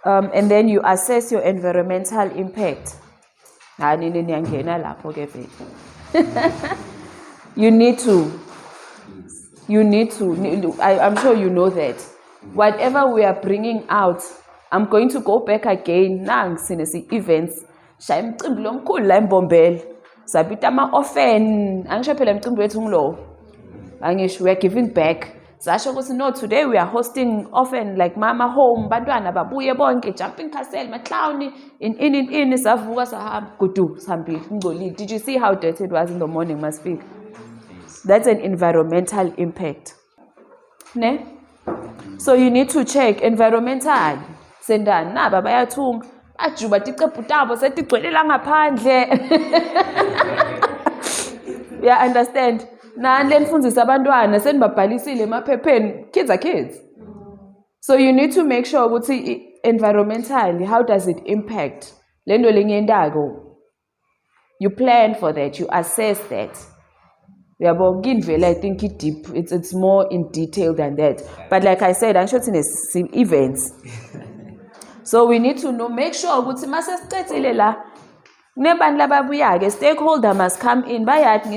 And then you assess your environmental impact. You need to, I'm sure you know that. Whatever we are bringing out, I'm going to go back again. Now, events. We are giving back. No, today we are hosting often like Mama Home, Bantwana babuye bonke, jumping castle, maclowny, in savuka sahamba, kudu sambili. Did you see how dirty it was in the morning, Masfik? That's an environmental impact. Ne? So you need to check environmental. Sendani na baba yathunga ajuba tiqephu tabo setigcwelela ngaphandle. Yeah, understand? Na lenifundisa abantwana senibabhalisile emaphepheni. Kids are kids. So you need to make sure ukuthi environmentally, how does it impact? Lento lengiyendako. You plan for that, you assess that. I think it's deep. It's more in detail than that. But like I said, I'm sure it's in events. So we need to know, make sure stakeholder must come in. Recycling.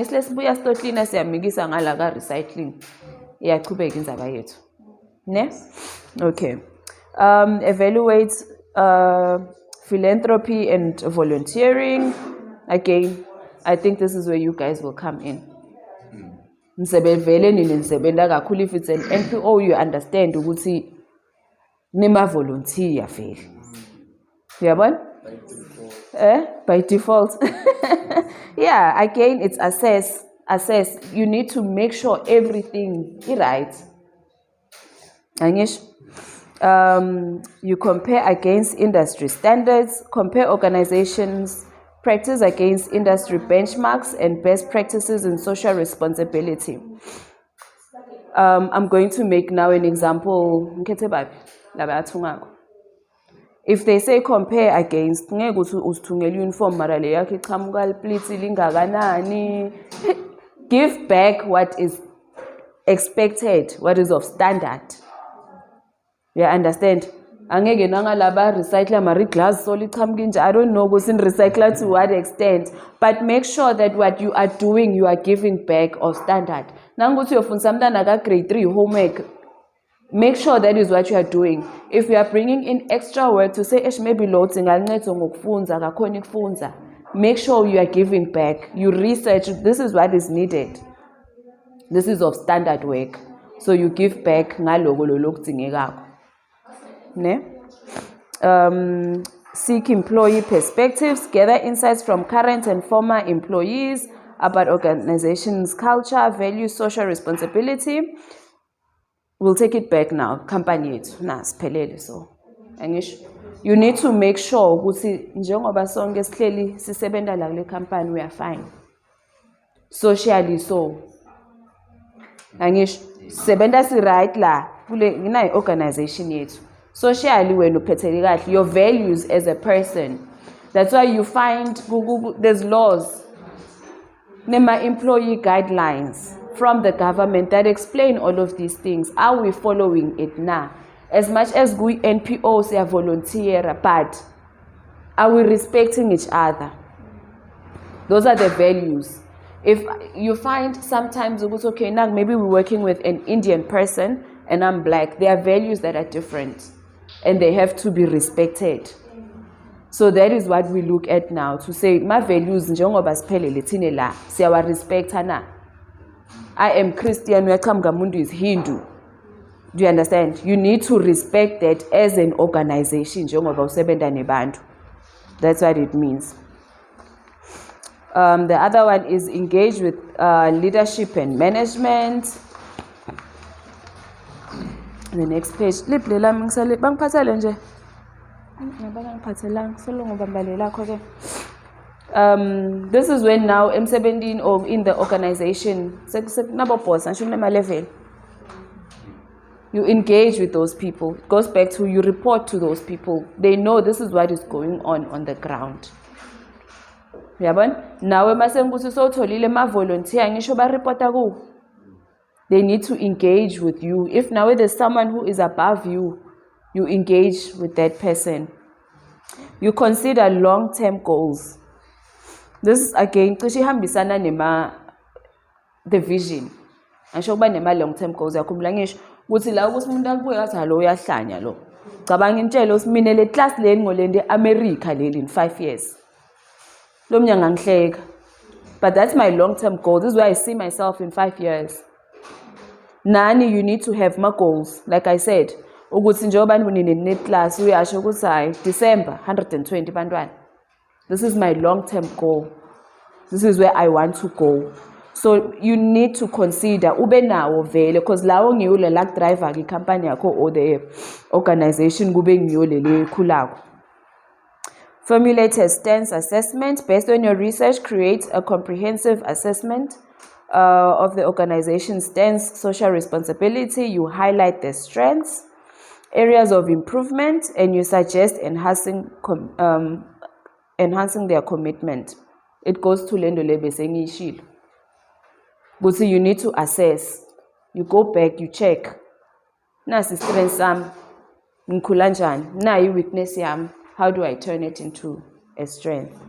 Okay. Evaluate philanthropy and volunteering. Again, I think this is where you guys will come in. If it's an NPO, you understand ukuthi nima volunteer fail. Yeah, by default. Yeah, again, it's assess. You need to make sure everything is right. You compare against industry standards, compare organizations, practice against industry benchmarks and best practices in social responsibility. I'm going to make now an example. If they say compare against, give back what is expected, what is of standard. You understand? Angeke nangalaba recycler mari glass solid I don't know who's in recycler to what extent, but make sure that what you are doing, you are giving back of standard. Nanguthi yofunza mntana aka grade 3 homework, make sure that is what you are doing. If you are bringing in extra work to say maybe loads ingancedwa ngokufunza akakhona ukufunza, make sure you are giving back. You research, this is what is needed. This is of standard work. So you give back ngaloko lokudingekako. Seek employee perspectives, gather insights from current and former employees about organization's culture, values, social responsibility. We'll take it back now. Company it. So you need to make sure ukuthi njengoba sonke sihleli sisebenta la kule company we are fine. Socially so. Sebenta si right la kule organization yethu. Socially, when your values as a person. That's why you find there's laws, employee guidelines from the government that explain all of these things. Are we following it now? As much as we NPOs are volunteer, but are we respecting each other? Those are the values. If you find sometimes okay, now maybe we're working with an Indian person and I'm black, there are values that are different. And they have to be respected. So that is what we look at now to say my values njengoba siphelele thina la siyawa respecta na. I am Christian, Mundu is Hindu. Do you understand? You need to respect that as an organization njengoba usebenza nebantu. That's what it means. The other one is engage with leadership and management. The next page. This is when now M17 or in the organization, you engage with those people. It goes back to you report to those people. They know this is what is going on the ground. Now volunteer they need to engage with you. If now there's someone who is above you, You engage with that person. You consider long-term goals. This is again cishe ihambisana the vision. Angisho kuba nema long-term goals. Yakhumbula ngisho ukuthi la ukuthi umuntu akubuye athi lo uyahlanya lo. Cabanga intshelo simine le class leni ngolende America leli in 5 years. Lo mnyanga ngihleka. But that's my long-term goal. This is where I see myself in 5 years. Nani, you need to have my goals. Like I said, ukuthi njengoba nibonile net class uyasho ukuthi hayi December 120 bantwana. This is my long-term goal. This is where I want to go. So you need to consider ube nawo vele because lawo ngiyo le luck driver ke company yakho or the organization kube ngiyo le khulako. Formulate a stance assessment based on your research. Create a comprehensive assessment of the organization's stance, social responsibility. You highlight their strengths, areas of improvement, and you suggest enhancing their commitment. It goes to lendo lebe sengishilo. But you need to assess. You go back, you check. Nasi strengths yami, ngikhula njani? Na weakness yami. How do I turn it into a strength?